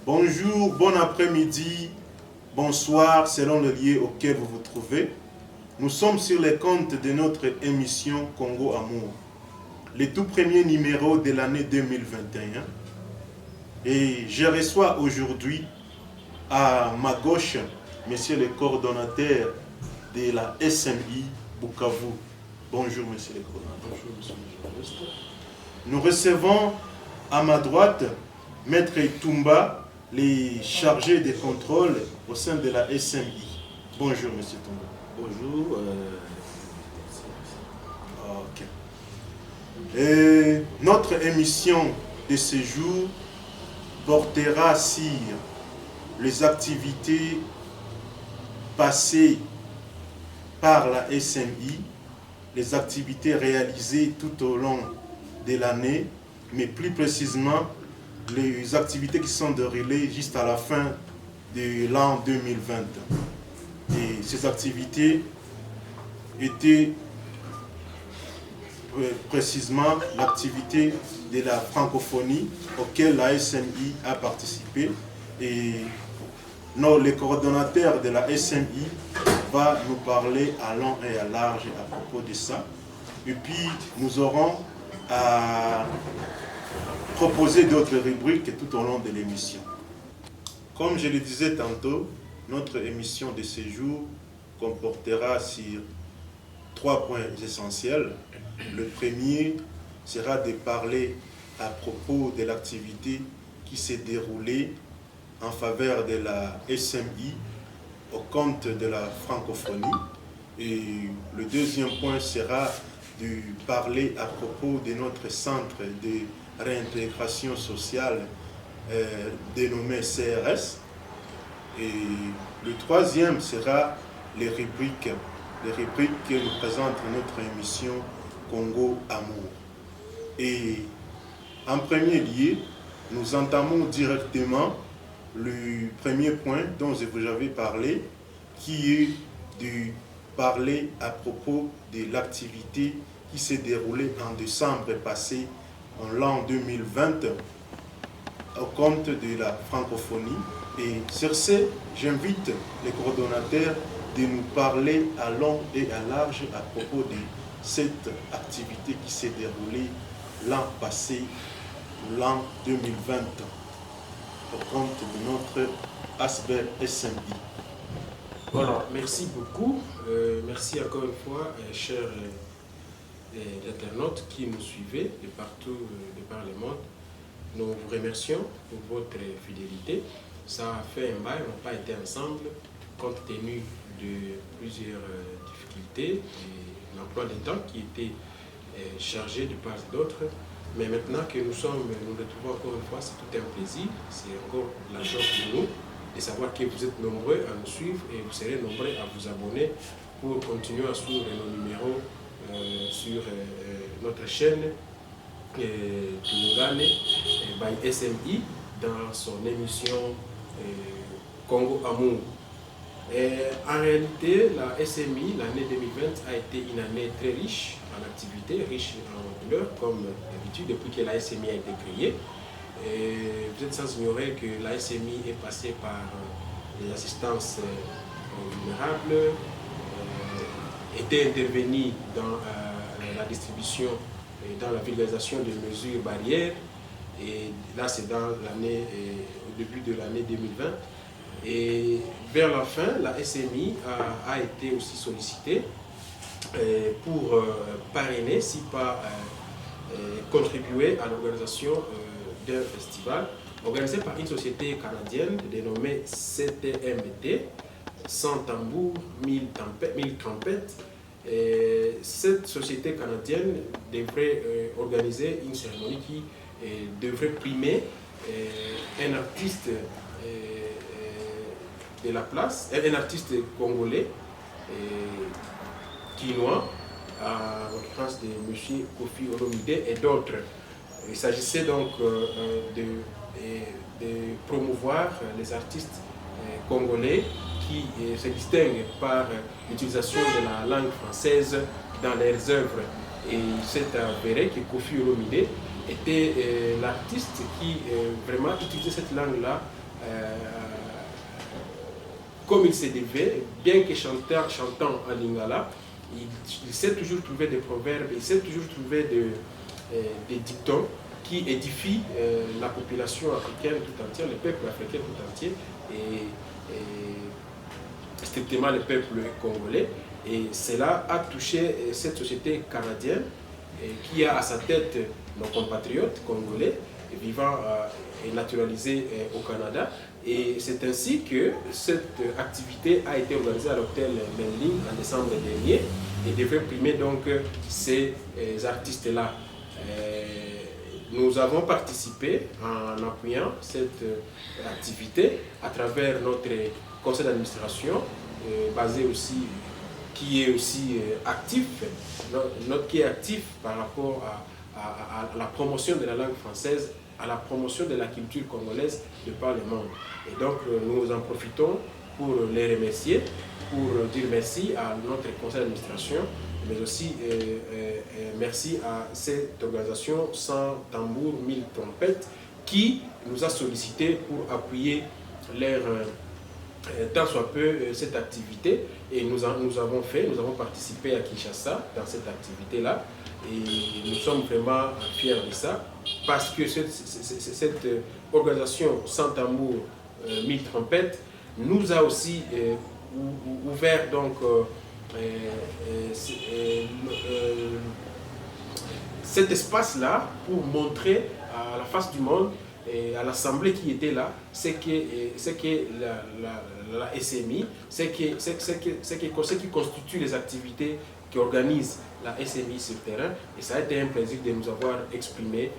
Bonjour, bon après-midi, bonsoir selon le lieu auquel vous vous trouvez. Nous sommes sur les comptes de notre émission Congo Amour, le tout premier numéro de l'année 2021. Et je reçois aujourd'hui à ma gauche monsieur le coordonnateur de la SMI Bukavu. Bonjour monsieur le coordonnateur. Bonjour monsieur le journaliste. Nous recevons à ma droite Maître Toumba, les chargés de contrôle au sein de la SMI. Bonjour monsieur Toumba. Bonjour. Ok. Et notre émission de ce jour portera sur les activités passées par la SMI, les activités réalisées tout au long de l'année, mais plus précisément les activités qui sont déroulées juste à la fin de l'an 2020. Et ces activités étaient précisément l'activité de la francophonie auquel la SMI a participé. Et le coordonnateur de la SMI va nous parler à long et à large à propos de ça. Et puis nous aurons à proposer d'autres rubriques tout au long de l'émission. Comme je le disais tantôt, notre émission de ce jour comportera sur 3 points essentiels. Le premier sera de parler à propos de l'activité qui s'est déroulée en faveur de la SMI au compte de la francophonie. Et le deuxième point sera de parler à propos de notre centre de réintégration sociale dénommé CRS. Et le troisième sera les rubriques que nous présente notre émission Congo Amour. Et en premier lieu, nous entamons directement le premier point dont je vous avais parlé, qui est de parler à propos de l'activité qui s'est déroulée en décembre passé, en l'an 2020, au compte de la francophonie. Et sur ce, j'invite les coordonnateurs de nous parler à long et à large à propos de cette activité qui s'est déroulée l'an passé, l'an 2020, au compte de notre ASBER SMI. Voilà, merci beaucoup. Merci encore une fois, chers internautes qui nous suivez de partout, de par le monde. Nous vous remercions pour votre fidélité. Ça a fait un bail, on n'a pas été ensemble compte tenu de plusieurs difficultés et l'emploi du temps qui était chargé de part et d'autre. Mais maintenant que nous retrouvons encore une fois, c'est tout un plaisir, c'est encore la joie pour nous de savoir que vous êtes nombreux à nous suivre et vous serez nombreux à vous abonner pour continuer à suivre nos numéros sur notre chaîne Tungane by SMI dans son émission Congo Amour. En réalité, la SMI, l'année 2020 a été une année très riche en activités, riche en couleurs, comme d'habitude depuis que la SMI a été créée. Vous êtes sans ignorer que la SMI est passée par les assistances vulnérables, était intervenue dans la distribution et dans la vulgarisation des mesures barrières. Et là, c'est dans l'année, au début de l'année 2020. Et vers la fin, la SMI a été aussi sollicitée pour parrainer, si pas contribuer à l'organisation d'un festival organisé par une société canadienne dénommée CTMT, Sans tambour, 1000 trompettes. Et cette société canadienne devrait organiser une cérémonie qui devrait primer un artiste de la place, un artiste congolais, quinois, en l'occurrence de M. Kofi Olomide et d'autres. Il s'agissait donc de promouvoir les artistes congolais qui se distinguent par l'utilisation de la langue française dans leurs œuvres. Et il s'est avéré que Kofi Olomide était l'artiste qui vraiment utilisait cette langue-là comme il se devait, bien que chantant en lingala, il sait toujours trouver des proverbes, il sait toujours trouver des dictons qui édifient la population africaine tout entière, le peuple africain tout entier, et strictement le peuple congolais. Et cela a touché cette société canadienne qui a à sa tête nos compatriotes congolais vivant et naturalisés au Canada. Et c'est ainsi que cette activité a été organisée à l'hôtel Menling en décembre dernier et devait primer donc ces artistes-là. Nous avons participé en appuyant cette activité à travers notre conseil d'administration basé aussi, qui est aussi actif, qui est actif par rapport à la promotion de la langue française, à la promotion de la culture congolaise de par le monde. Et donc nous en profitons pour les remercier, pour dire merci à notre conseil d'administration, mais aussi merci à cette organisation sans tambour, mille trompettes, qui nous a sollicité pour appuyer leur tant soit peu cette activité. Et nous avons participé à Kinshasa dans cette activité-là. Et nous sommes vraiment fiers de ça, parce que cette organisation sans tambour, mille trompettes, nous a aussi ouvert donc cet espace-là pour montrer à la face du monde et à l'Assemblée qui était là, c'est que la SMI, c'est qui constitue les activités qui organisent la SMI sur le terrain. Et ça a été un plaisir de nous avoir exprimé,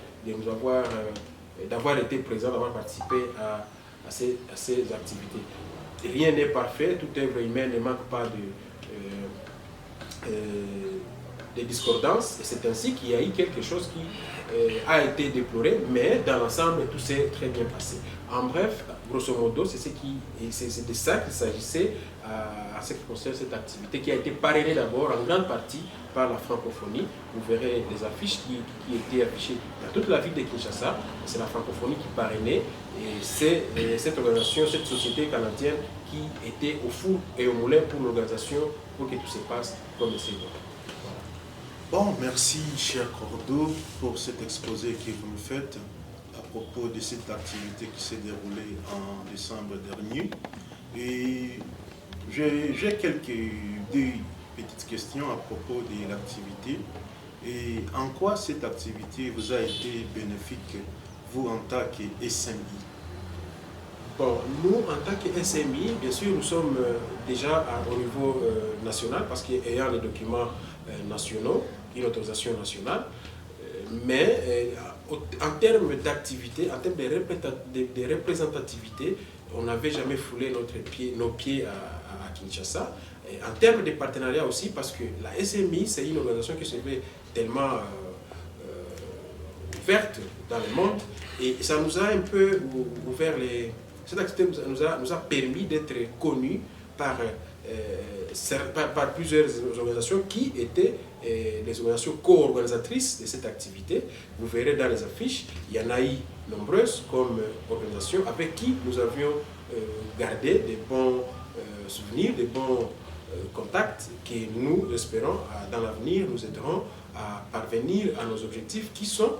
d'avoir été présent, d'avoir participé à ces activités. Et rien n'est parfait, toute œuvre humaine ne manque pas de discordances, et c'est ainsi qu'il y a eu quelque chose qui a été déploré, mais dans l'ensemble, tout s'est très bien passé. En bref, grosso modo, c'est de ça qu'il s'agissait à ce qui concerne cette activité, qui a été parrainée d'abord en grande partie par la francophonie. Vous verrez les affiches qui étaient affichées dans toute la ville de Kinshasa. C'est la francophonie qui parrainait, et c'est cette organisation, cette société canadienne qui était au four et au moulin pour l'organisation, pour que tout se passe comme il se doit. Bon, merci cher Cordo pour cet exposé que vous me faites à propos de cette activité qui s'est déroulée en décembre dernier. Et j'ai deux petites questions à propos de l'activité. Et en quoi cette activité vous a été bénéfique, vous en tant que SMI? Bon, nous, en tant que SMI, bien sûr, nous sommes déjà au niveau national, parce qu'ayant les documents nationaux, une autorisation nationale, mais en termes d'activité, en termes de représentativité, on n'avait jamais foulé nos pieds à Kinshasa. Et en termes de partenariat aussi, parce que la SMI, c'est une organisation qui se fait tellement ouverte dans le monde, et ça nous a un peu ouvert cette activité nous a permis d'être connus par plusieurs organisations qui étaient les organisations co-organisatrices de cette activité. Vous verrez dans les affiches, il y en a eu nombreuses comme organisations avec qui nous avions gardé des bons souvenirs, des bons contacts que nous espérons dans l'avenir nous aideront à parvenir à nos objectifs qui sont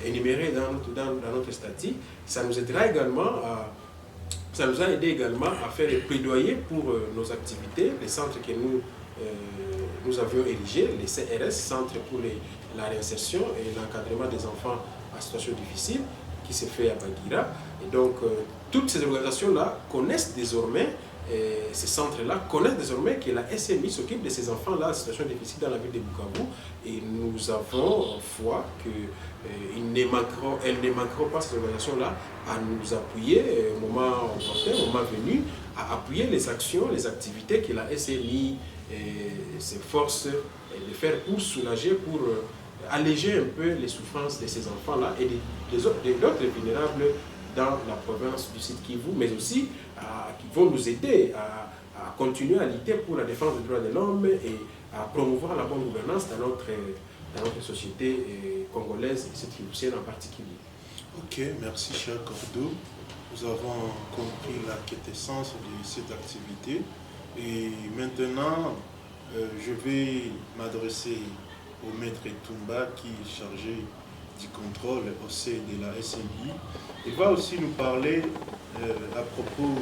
énumérés dans notre statut. Ça nous aidera également ça nous a aidé également à faire des plaidoyers pour nos activités, les centres que nous avions érigés, les CRS, Centres pour la réinsertion et l'encadrement des enfants en situation difficile, qui se fait à Bagira. Et donc, toutes ces organisations-là connaissent désormais, ces centres-là connaissent désormais que la SMI s'occupe de ces enfants-là en situation difficile dans la ville de Bukavu. Et nous avons foi qu'elles ne manqueront pas, ces organisations-là, à nous appuyer au moment opportun, au moment venu, à appuyer les actions, les activités que la SMI s'efforce de faire pour soulager, pour alléger un peu les souffrances de ces enfants-là et d'autres vulnérables dans la province du Sud Kivu, mais aussi qui vont nous aider à continuer à lutter pour la défense des droits de l'homme et à promouvoir la bonne gouvernance dans notre société congolaise et sud-kivusienne en particulier. Ok, merci cher Cordo. Nous avons compris la quintessence de cette activité. Et maintenant, je vais m'adresser au maître Toumba qui est chargé du contrôle au sein de la SMI. Il va aussi nous parler à propos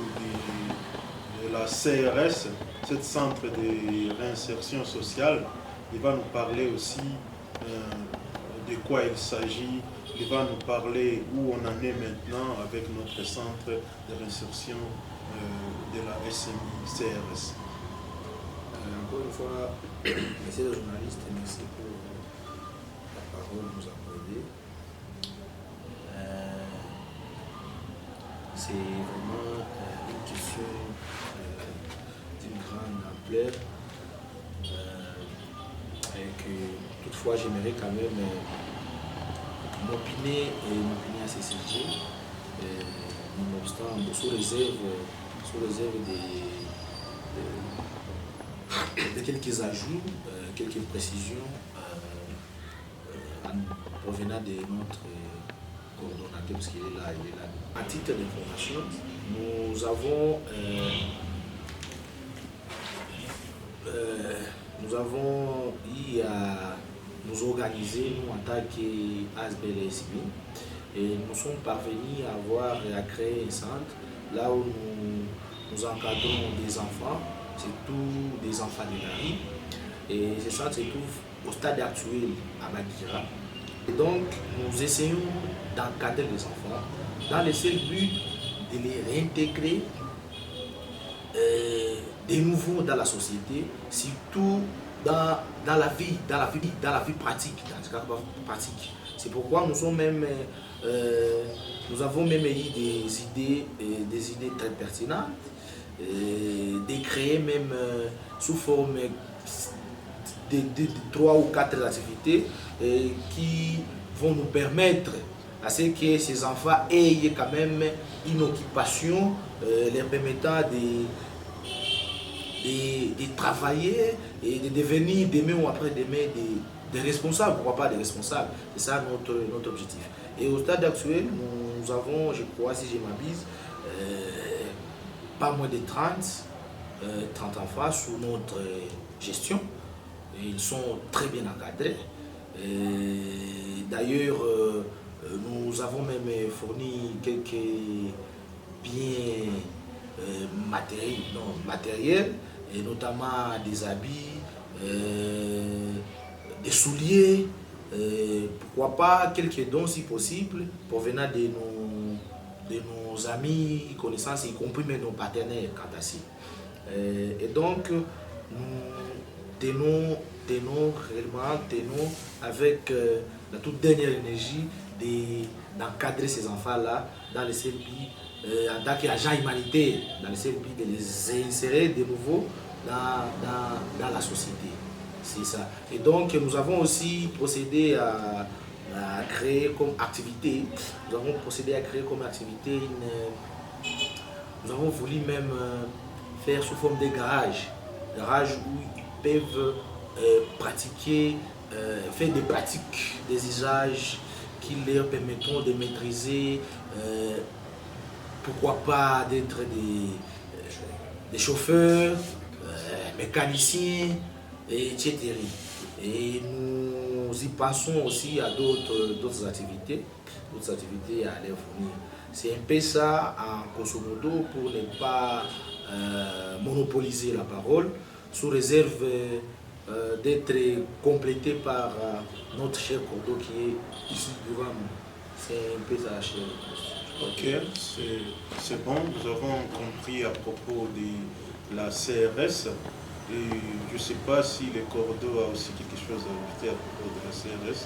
de la CRS, ce centre de réinsertion sociale. Il va nous parler aussi de quoi il s'agit. Il va nous parler où on en est maintenant avec notre centre de réinsertion de la SMI CRS. Encore une fois, messieurs les journalistes, merci pour la parole que nous accordez. C'est vraiment une question d'une grande ampleur. Toutefois, j'aimerais quand même m'opiner assez sujet, nonobstant, sous réserve de quelques ajouts, quelques précisions provenant de notre coordonnateur, parce qu'il est là, À titre d'information, nous avons eu à nous organiser, nous, en tant qu'ASBLSB, et nous sommes parvenus à créer un centre là où nous encadrons des enfants, surtout des enfants de la rue. Et ce centre se trouve au stade actuel à Bagira. Et donc, nous essayons d'encadrer les enfants dans le seul but de les réintégrer de nouveau dans la société, surtout dans la vie pratique, dans ce cas pratique. C'est pourquoi nous avons même eu des idées très pertinentes, de créer même sous forme de 3 ou 4 activités qui vont nous permettre à ce que ces enfants aient quand même une occupation leur permettant de travailler et de devenir demain ou après-demain des responsables, pourquoi pas des responsables. C'est ça notre objectif. Et au stade actuel, nous avons, je crois, si je m'abuse, pas moins de 30 enfants sous notre gestion. Et ils sont très bien encadrés. D'ailleurs, nous avons même fourni quelques biens matériels, et notamment des habits, des souliers, pourquoi pas quelques dons si possible, provenant de nos amis, connaissances, y compris même nos partenaires quant à ça. Et donc, nous tenons avec la toute dernière énergie d'encadrer ces enfants-là dans le seul but, en tant qu'agents humanitaires, dans le seul but de les insérer de nouveau dans la société. C'est ça. Et donc, nous avons aussi procédé à créer comme activité, nous avons voulu même faire sous forme de garage où ils peuvent pratiquer, faire des pratiques, des usages qui leur permettront de maîtriser, pourquoi pas d'être des chauffeurs, mécaniciens, etc. Et nous y pensons aussi à d'autres activités à leur fournir. C'est un peu ça, en grosso modo, pour ne pas monopoliser la parole, sous réserve d'être complété par notre cher Cordo qui est ici devant nous. C'est un peu ça, cher. Ok, c'est bon, nous avons compris à propos de la CRS. Et je ne sais pas si le Cordo a aussi quelque chose à ajouter à propos de la CRS.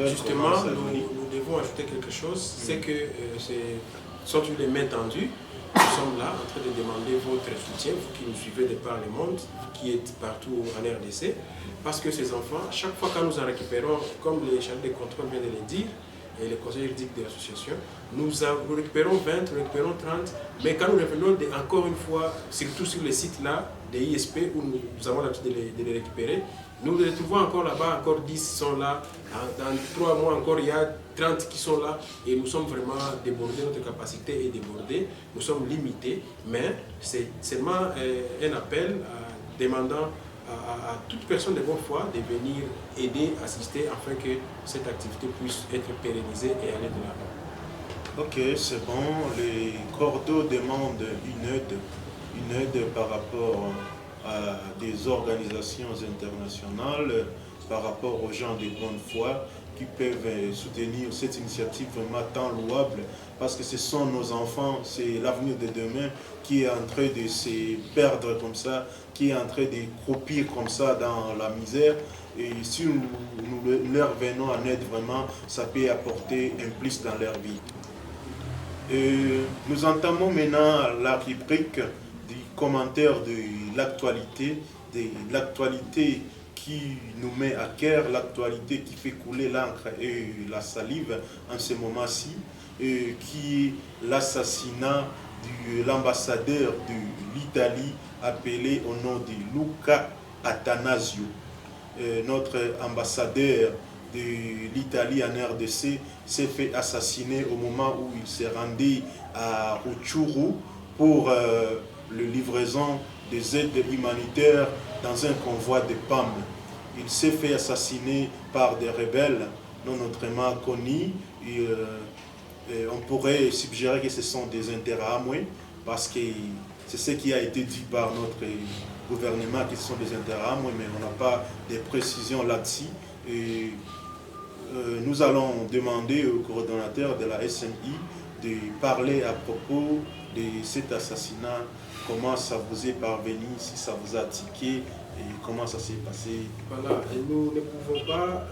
Justement, nous devons ajouter quelque chose. C'est que sont les mains tendues. Nous sommes là en train de demander votre soutien, vous qui nous suivez de par le monde, vous qui êtes partout en RDC, parce que ces enfants, chaque fois que nous en récupérons, comme les chargés de contrôle viennent de le dire, et les conseils juridiques de l'association, nous récupérons 20, nous récupérons 30, mais quand nous revenons encore une fois, surtout sur les sites là, des ISP où nous avons l'habitude de les récupérer, Nous les retrouvons encore là-bas, encore 10 sont là. Dans 3 mois encore, il y a 30 qui sont là. Et nous sommes vraiment débordés, notre capacité est débordée. Nous sommes limités. Mais c'est seulement un appel demandant à toute personne de bonne foi de venir aider, assister, afin que cette activité puisse être pérennisée et aller de l'avant. Ok, c'est bon. Les cordeaux demandent une aide par rapport à des organisations internationales, par rapport aux gens de bonne foi qui peuvent soutenir cette initiative vraiment tant louable, parce que ce sont nos enfants, c'est l'avenir de demain qui est en train de se perdre comme ça, qui est en train de croupir comme ça dans la misère. Et si nous leur venons en aide, vraiment, ça peut apporter un plus dans leur vie. Nous entamons maintenant la rubrique du commentaire de l'actualité qui nous met à cœur, l'actualité qui fait couler l'encre et la salive en ce moment-ci, qui est l'assassinat de l'ambassadeur de l'Italie appelé au nom de Luca Attanasio. Notre ambassadeur de l'Italie en RDC s'est fait assassiner au moment où il s'est rendu à Rutshuru pour la livraison des aides humanitaires dans un convoi de pommes. Il s'est fait assassiner par des rebelles non autrement connus. On pourrait suggérer que ce sont des Interahamwe, parce que c'est ce qui a été dit par notre gouvernement, que ce sont des Interahamwe, mais on n'a pas de précisions là-dessus. Nous allons demander au coordonnateur de la SNI de parler à propos de cet assassinat, comment ça vous est parvenu, si ça vous a tiqué et comment ça s'est passé. Voilà, et nous ne pouvons pas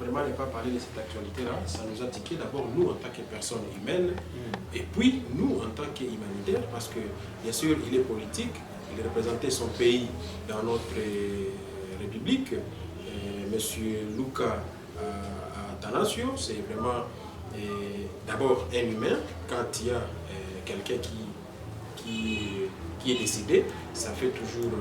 vraiment ne pas parler de cette actualité-là. Ça nous a tiqué d'abord nous en tant que personnes humaines, et puis nous en tant qu'humanitaires, parce que bien sûr il est politique, il représentait son pays dans notre République. Monsieur Luca Attanasio, c'est vraiment d'abord un humain. Quand il y a quelqu'un qui est décédé, ça fait toujours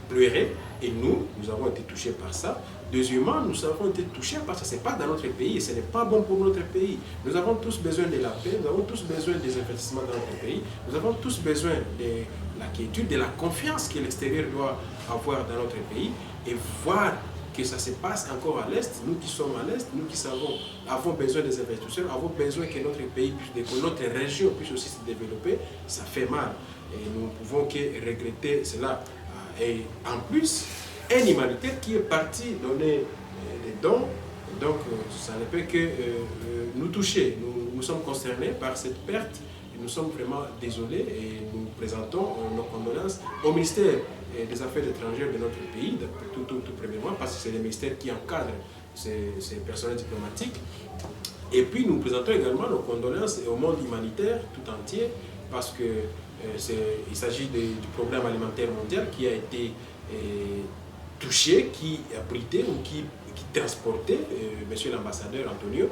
pleurer. Et nous avons été touchés par ça. Deuxièmement, nous avons été touchés parce que ce n'est pas dans notre pays et ce n'est pas bon pour notre pays. Nous avons tous besoin de la paix, nous avons tous besoin des investissements dans notre pays, nous avons tous besoin de la quiétude, de la confiance que l'extérieur doit avoir dans notre pays, et voir que ça se passe encore à l'Est. Nous qui sommes à l'Est, nous qui avons besoin des investisseurs, avons besoin que notre pays, que notre région puisse aussi se développer, ça fait mal. Et nous ne pouvons que regretter cela. Et en plus, un humanitaire qui est parti donner des dons, donc ça ne peut que nous toucher. Nous sommes concernés par cette perte, et nous sommes vraiment désolés, et nous présentons nos condoléances au ministère des Affaires étrangères de notre pays, tout premièrement, parce que c'est le ministère qui encadre ces personnels diplomatiques. Et puis nous présentons également nos condoléances au monde humanitaire tout entier, parce que il s'agit du programme alimentaire mondial qui a été touché, qui abritait ou qui transportait monsieur l'ambassadeur Antonio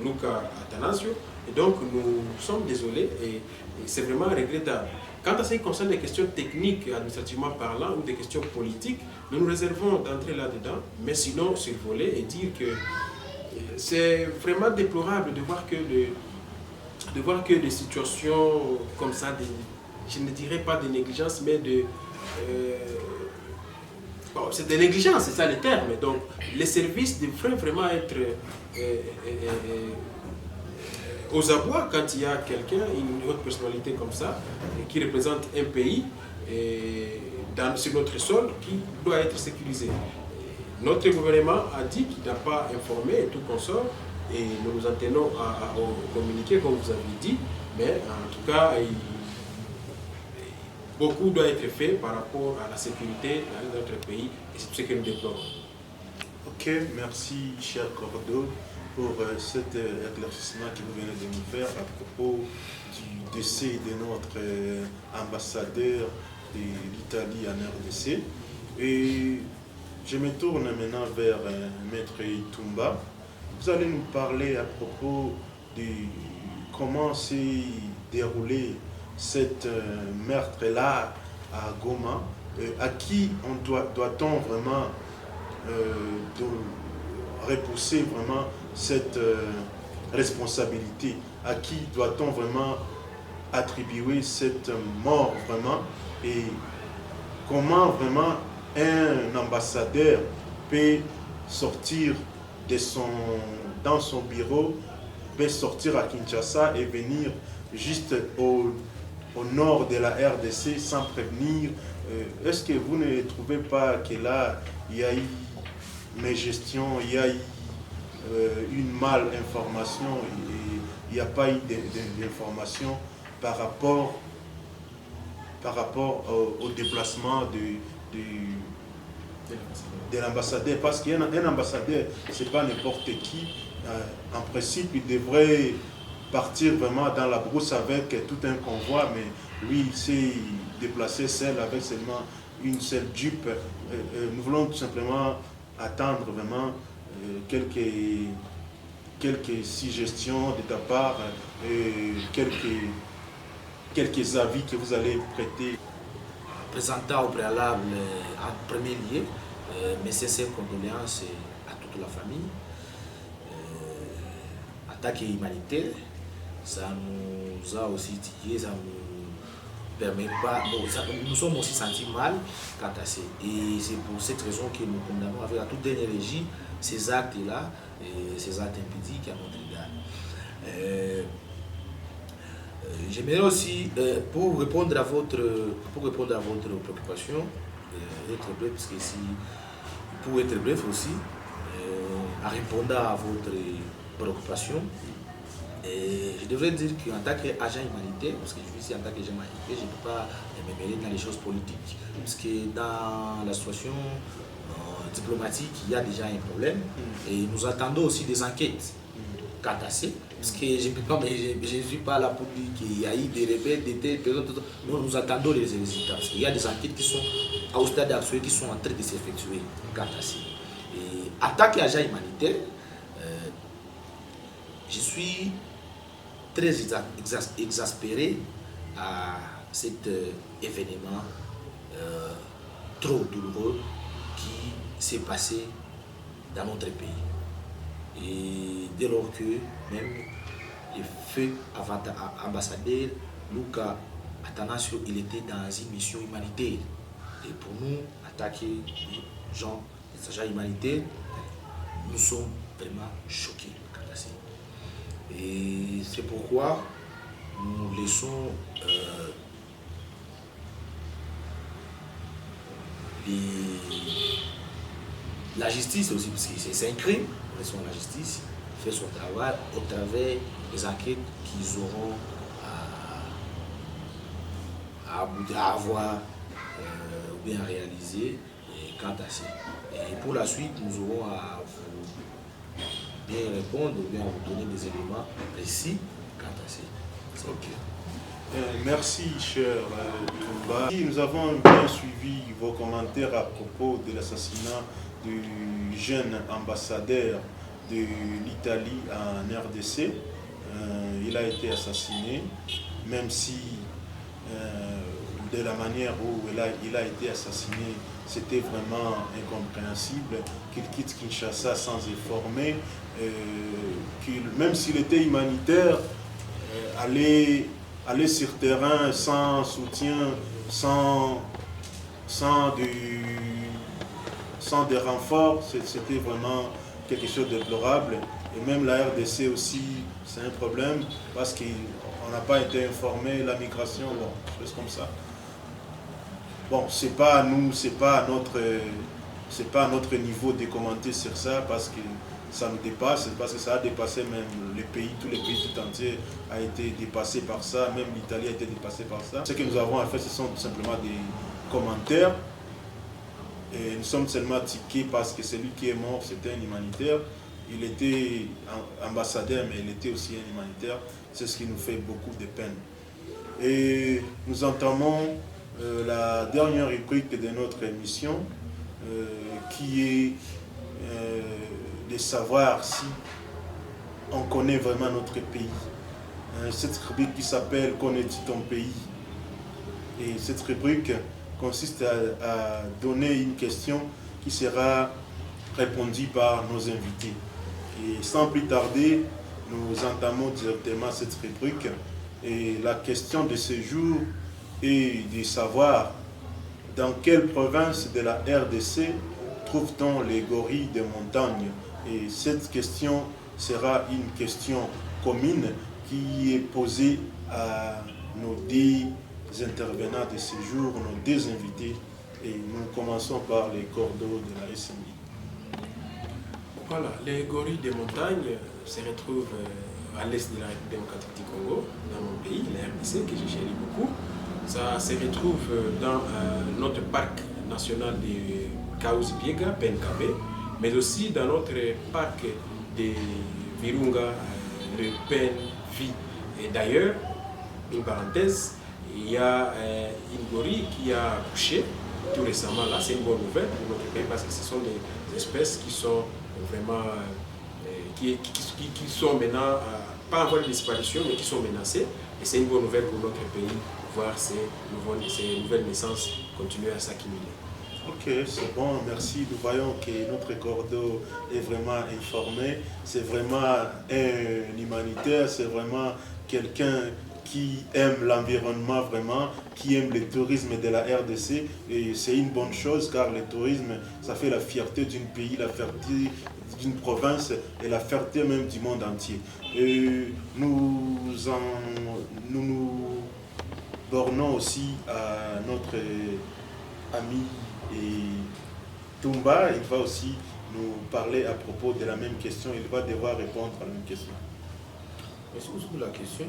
Luca Attanasio. Et donc nous sommes désolés, et c'est vraiment regrettable. Quant à ce qui concerne les questions techniques, administrativement parlant, ou des questions politiques, nous nous réservons d'entrer là-dedans, mais sinon survoler et dire que c'est vraiment déplorable de voir que des situations comme ça, je ne dirais pas de négligence, mais c'est de négligence, c'est ça le terme. Donc les services devraient vraiment être aux abois quand il y a quelqu'un, une autre personnalité comme ça, qui représente un pays sur notre sol, qui doit être sécurisé. Notre gouvernement a dit qu'il n'a pas informé et tout consort, et nous nous en tenons au communiqué, comme vous avez dit, mais en tout cas, beaucoup doit être fait par rapport à la sécurité dans notre pays, et c'est tout ce que nous déplorons. Ok, merci cher Cordo pour cet éclaircissement que vous venez de nous faire à propos du décès de notre ambassadeur de l'Italie en RDC. Et je me tourne maintenant vers Maître Itumba. Vous allez nous parler à propos de comment s'est déroulé cet meurtre-là à Goma, à qui doit-on vraiment repousser vraiment cette responsabilité? À qui doit-on vraiment attribuer cette mort vraiment? Et comment vraiment un ambassadeur peut sortir dans son bureau, peut sortir à Kinshasa et venir juste au nord de la RDC sans prévenir? Est-ce que vous ne trouvez pas que là, il y a eu mégestion, il y a eu une mal-information, et il n'y a pas eu d'information par rapport au déplacement de l'ambassadeur? Parce qu'un ambassadeur, ce n'est pas n'importe qui. En principe, il devrait partir vraiment dans la brousse avec tout un convoi, mais lui, il s'est déplacé seul avec seulement une seule Jeep. Nous voulons tout simplement attendre vraiment quelques suggestions de ta part, quelques avis que vous allez prêter. Présentant au préalable, en premier lieu, mes sincères condoléances à toute la famille. Attaque humanitaire, ça nous a aussi titillé, ça nous permet pas. Bon, nous sommes aussi sentis mal quant à ça. Et c'est pour cette raison que nous condamnons avec la toute dernière régie ces actes-là, ces actes impudiques à notre égard. J'aimerais aussi, pour répondre à votre préoccupation, être bref, parce que pour être bref aussi, en répondant à votre préoccupation, je devrais dire qu'en tant qu'agent humanitaire, parce que je suis ici en tant qu'agent humanitaire, je ne peux pas me mêler dans les choses politiques, parce que dans la situation diplomatique, il y a déjà un problème, et nous attendons aussi des enquêtes quant à ça. Parce que je ne suis pas là pour dire qu'il y a eu des rebelles, des telles personnes. Nous attendons les résultats. Parce qu'il y a des enquêtes qui sont au stade actuel, qui sont en train de s'effectuer quant à ça. Et en tant qu'agent humanitaire, je suis très exaspéré à cet événement trop douloureux qui s'est passé dans notre pays. Et dès lors que même le feu ambassadeur Luca Atanasio, il était dans une mission humanitaire. Et pour nous, attaquer les gens, les agents humanitaires, nous sommes vraiment choqués. Et c'est pourquoi nous laissons la justice aussi, parce que c'est un crime, nous laissons la justice faire son travail au travers des enquêtes qu'ils auront à avoir ou bien à réaliser quant à ça. Et pour la suite, nous aurons à vous bien répondre ou bien à vous donner des éléments précis quant à ça. Ok. Merci, cher Toumba. Nous avons bien suivi vos commentaires à propos de l'assassinat du jeune ambassadeur de l'Italie en RDC. Il a été assassiné, même si de la manière où il a été assassiné, c'était vraiment incompréhensible qu'il quitte Kinshasa sans informer, même s'il était humanitaire, aller sur terrain sans soutien, sans des renforts, c'était vraiment quelque chose de déplorable. Et même la RDC aussi, c'est un problème parce qu'on n'a pas été informé, la migration, bon, choses comme ça. Bon, c'est pas à nous, c'est pas à notre niveau de commenter sur ça parce que ça nous dépasse, parce que ça a dépassé même les pays, tous les pays tout entiers a été dépassé par ça, même l'Italie a été dépassée par ça. Ce que nous avons à faire, ce sont tout simplement des commentaires. Et nous sommes seulement tiqués parce que celui qui est mort, c'était un humanitaire. Il était ambassadeur, mais il était aussi un humanitaire. C'est ce qui nous fait beaucoup de peine. Et nous entamons la dernière rubrique de notre émission, qui est de savoir si on connaît vraiment notre pays. Cette rubrique qui s'appelle « Connais-tu ton pays ?» Et cette rubrique consiste à donner une question qui sera répondue par nos invités. Et sans plus tarder, nous entamons directement cette rubrique. Et la question de ce jour est de savoir dans quelle province de la RDC trouve-t-on les gorilles de montagne. Et cette question sera une question commune qui est posée à nos deux intervenants de ce jour, nos deux invités. Et nous commençons par les cordeaux de la SMI. Voilà, les gorilles des montagnes se retrouvent à l'est de la République démocratique du Congo, dans mon pays, la RDC, que je chéris beaucoup. Ça se retrouve dans notre parc national de Kahuzi-Biega, PNKB, mais aussi dans notre parc de Virunga, le PNV. Et d'ailleurs, une parenthèse, il y a une gorille qui a accouché tout récemment. Là, c'est une bonne nouvelle pour notre pays parce que ce sont des espèces qui sont vraiment, qui sont maintenant, pas en voie de disparition, mais qui sont menacées. Et c'est une bonne nouvelle pour notre pays, voir ces nouvelles naissances continuer à s'accumuler. Ok, c'est bon, merci. Nous voyons que notre cordeau est vraiment informé. C'est vraiment un humanitaire, c'est vraiment quelqu'un qui aime l'environnement vraiment, qui aime le tourisme de la RDC. Et c'est une bonne chose car le tourisme, ça fait la fierté d'un pays, la fierté d'une province et la fierté même du monde entier. Et nous bornons aussi à notre ami Toumba. Il va aussi nous parler à propos de la même question. Il va devoir répondre à la même question. Merci beaucoup pour la question.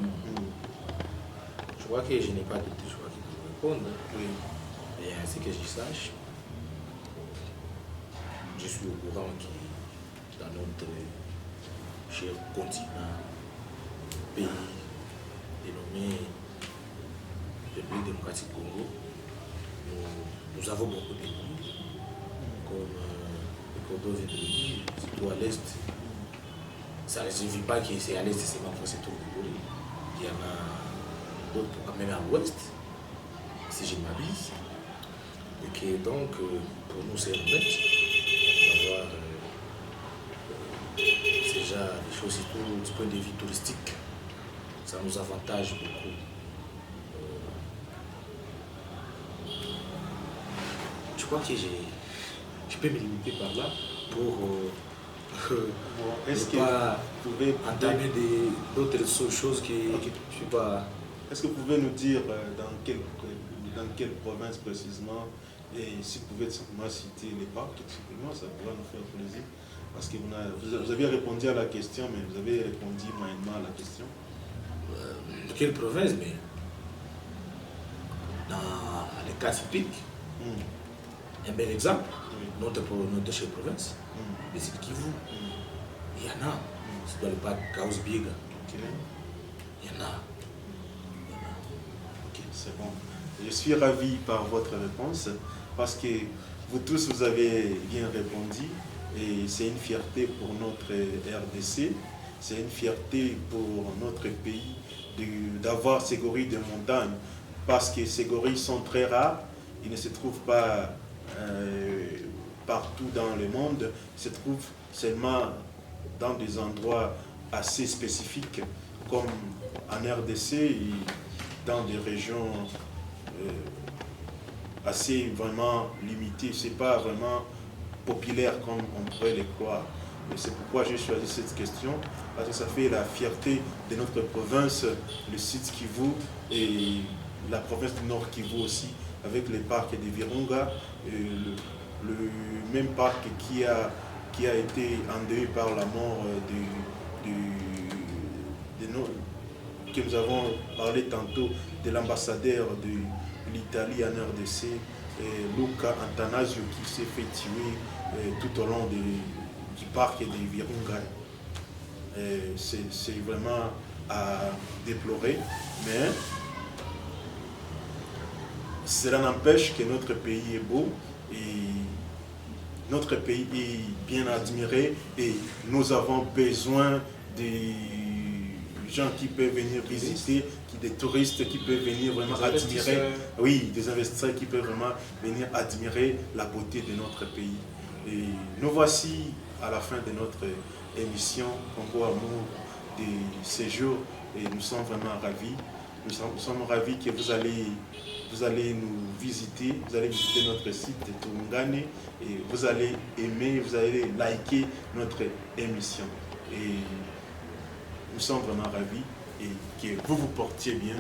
Je crois que je n'ai pas de choix qui peut répondre. Oui. Et ainsi que je sache, je suis au courant que dans notre cher continent, pays dénommé République démocratique Congo, nous avons beaucoup de gorilles, comme le cordeau vient de le dire, surtout à l'est. Ça ne signifie pas que c'est à l'est seulement qu'on se trouve des gorilles. Il y en a d'autres, même à l'ouest, si je ne m'abuse. Et que donc, pour nous, c'est honnête d'avoir déjà des choses, surtout du point de vue touristique. Ça nous avantage beaucoup. Je crois que je peux me limiter par là pour Est-ce que pas vous pouvez entamer d'autres choses que Ok. je suis pas. Est-ce que vous pouvez nous dire dans quelle province précisément, et si vous pouvez simplement citer les parcs, simplement, ça pourra nous faire plaisir. Parce que vous avez répondu à la question, mais vous avez répondu moyennement à la question. De quelle province, mais dans les cas typiques, un bel exemple, notre chère province, les Sud Kivu, il y en a. C'est dans le parc Kahuzi-Biega. Ok. Il y en a. Ok, c'est bon. Je suis ravi par votre réponse parce que vous tous, vous avez bien répondu et c'est une fierté pour notre RDC, c'est une fierté pour notre pays d'avoir ces gorilles de montagne parce que ces gorilles sont très rares, ils ne se trouvent pas partout dans le monde, ils se trouvent seulement dans des endroits assez spécifiques comme en RDC et dans des régions assez vraiment limitées. C'est pas vraiment populaire comme on pourrait le croire. Et c'est pourquoi j'ai choisi cette question, parce que ça fait la fierté de notre province, le Sud Kivu et la province du Nord Kivu aussi, avec le parc de Virunga, le même parc qui a été endeuillé par la mort que nous avons parlé tantôt de l'ambassadeur de l'Italie en RDC, Luca Antanasio, qui s'est fait tuer tout au long du parc de Virunga. C'est vraiment à déplorer, mais cela n'empêche que notre pays est beau et notre pays est bien admiré et nous avons besoin de gens qui peuvent venir visiter, des touristes qui peuvent venir vraiment admirer, oui, des investisseurs qui peuvent vraiment venir admirer la beauté de notre pays. Et nous voici à la fin de notre émission Congo Amour de séjour et nous sommes vraiment ravis. Nous sommes ravis que vous allez nous visiter, vous allez visiter notre site de Tungane et vous allez aimer, vous allez liker notre émission. Et nous sommes vraiment ravis et que vous vous portiez bien.